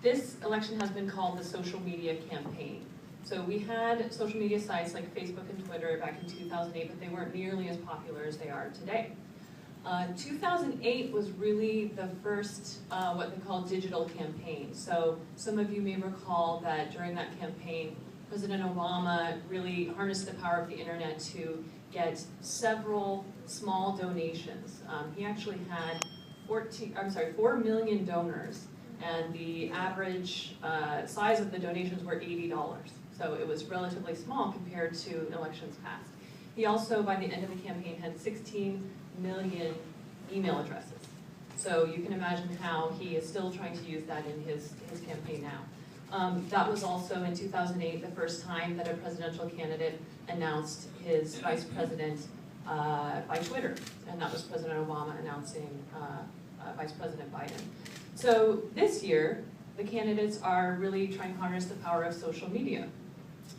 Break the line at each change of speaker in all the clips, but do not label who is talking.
This election has been called the social media campaign. So we had social media sites like Facebook and Twitter back in 2008, but they weren't nearly as popular as they are today. 2008 was really the first, what they call digital campaign. So some of you may recall that during that campaign, President Obama really harnessed the power of the internet to get several small donations. He actually had 4 million donors, and the average size of the donations were $80. So it was relatively small compared to elections past. He also, by the end of the campaign, had 16 million email addresses. So you can imagine how he is still trying to use that in his campaign now. That was also in 2008 the first time that a presidential candidate announced his vice president by Twitter, and that was President Obama announcing Vice President Biden. So this year, the candidates are really trying to harness the power of social media.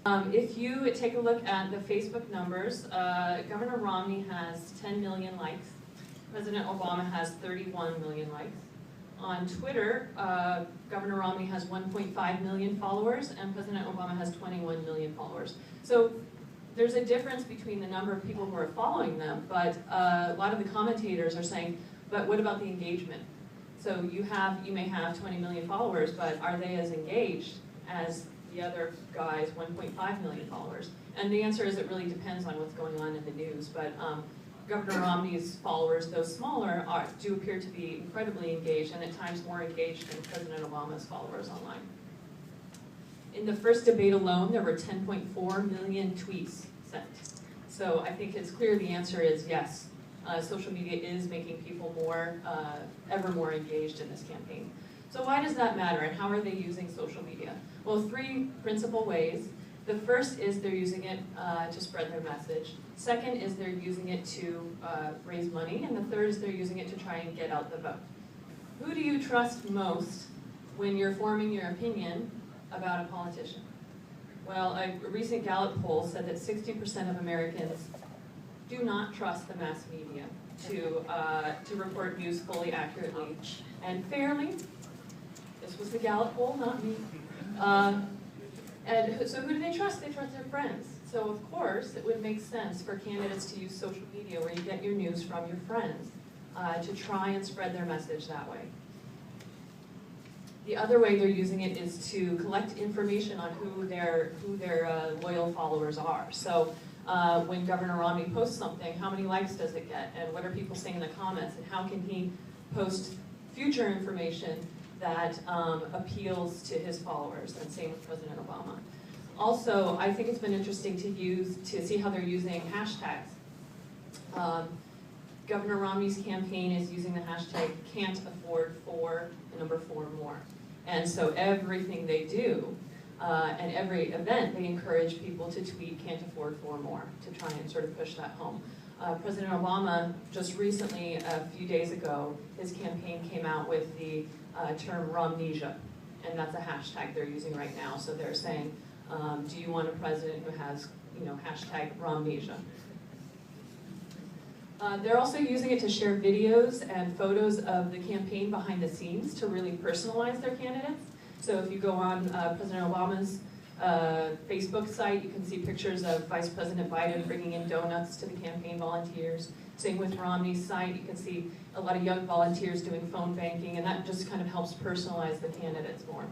If you take a look at the Facebook numbers, Governor Romney has 10 million likes. President Obama has 31 million likes. On Twitter, Governor Romney has 1.5 million followers, and President Obama has 21 million followers. So there's a difference between the number of people who are following them, but a lot of the commentators are saying, but what about the engagement? So you may have 20 million followers, but are they as engaged as the other guy's 1.5 million followers? And the answer is it really depends on what's going on in the news. But Governor Romney's followers, though smaller, do appear to be incredibly engaged, and at times more engaged than President Obama's followers online. In the first debate alone, there were 10.4 million tweets sent. So I think it's clear the answer is yes. Social media is making people ever more engaged in this campaign. So why does that matter, and how are they using social media? Well, 3 principal ways. The first is they're using it to spread their message. Second is they're using it to raise money. And the third is they're using it to try and get out the vote. Who do you trust most when you're forming your opinion about a politician? Well, a recent Gallup poll said that 60% of Americans do not trust the mass media to report news fully, accurately, and fairly. This was the Gallup poll, not me. And so who do they trust? They trust their friends. So of course, it would make sense for candidates to use social media where you get your news from your friends to try and spread their message that way. The other way they're using it is to collect information on who their loyal followers are. So when Governor Romney posts something, how many likes does it get? And what are people saying in the comments? And how can he post future information that appeals to his followers? And same with President Obama. Also, I think it's been interesting to see how they're using hashtags. Governor Romney's campaign is using the hashtag can't afford for the number 4 more. And so everything they do, and every event, they encourage people to tweet can't afford 4 more to try and sort of push that home. President Obama, just recently, a few days ago, his campaign came out with the term Romnesia, and that's a hashtag they're using right now. So they're saying, do you want a president who has, hashtag Romnesia? They're also using it to share videos and photos of the campaign behind the scenes to really personalize their candidates. So if you go on President Obama's Facebook site, you can see pictures of Vice President Biden bringing in donuts to the campaign volunteers. Same with Romney's site, you can see a lot of young volunteers doing phone banking, and that just kind of helps personalize the candidates more.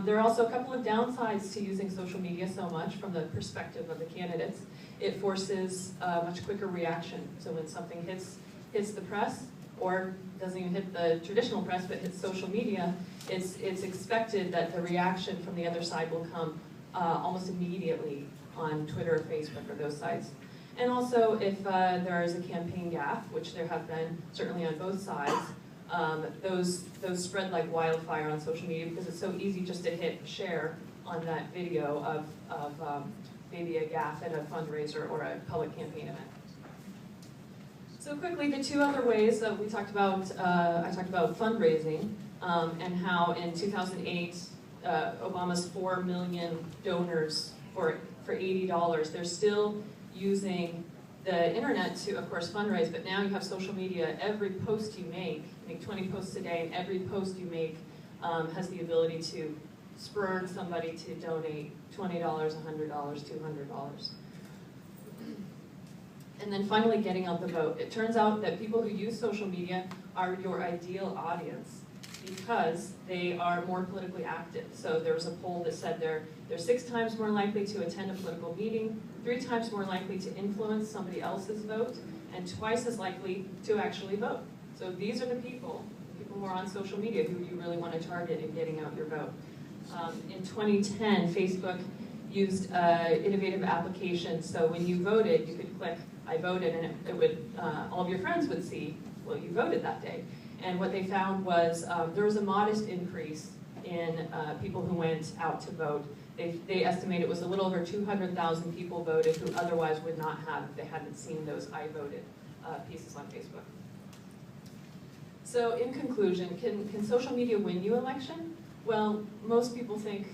There are also a couple of downsides to using social media so much from the perspective of the candidates. It forces a much quicker reaction. So when something hits the press, or doesn't even hit the traditional press, but hits social media, it's expected that the reaction from the other side will come almost immediately on Twitter or Facebook or those sites. And also, if there is a campaign gaffe, which there have been certainly on both sides, those spread like wildfire on social media because it's so easy just to hit share on that video of maybe a gaffe at a fundraiser or a public campaign event. So quickly, the 2 other ways that we talked about, I talked about fundraising and how in 2008, Obama's 4 million donors for $80, they're still using the internet to, of course, fundraise, but now you have social media. Every post you make 20 posts a day, and every post you make has the ability to spur somebody to donate $20, $100, $200. And then finally, getting out the vote. It turns out that people who use social media are your ideal audience because they are more politically active. So there was a poll that said they're 6 times more likely to attend a political meeting, 3 times more likely to influence somebody else's vote, and twice as likely to actually vote. So these are the people who are on social media who you really want to target in getting out your vote. In 2010, Facebook used innovative applications. So when you voted, you could click I voted, and it would all of your friends would see, well, you voted that day. And what they found was there was a modest increase in people who went out to vote. They estimate it was a little over 200,000 people voted who otherwise would not have if they hadn't seen those I voted pieces on Facebook. So in conclusion, can social media win you election? Well, most people think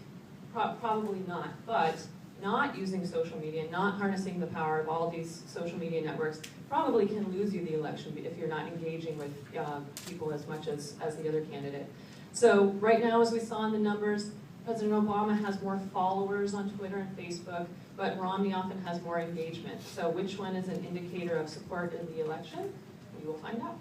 probably not, but not using social media, not harnessing the power of all these social media networks probably can lose you the election if you're not engaging with people as much as the other candidate. So right now, as we saw in the numbers, President Obama has more followers on Twitter and Facebook, but Romney often has more engagement. So which one is an indicator of support in the election? We will find out.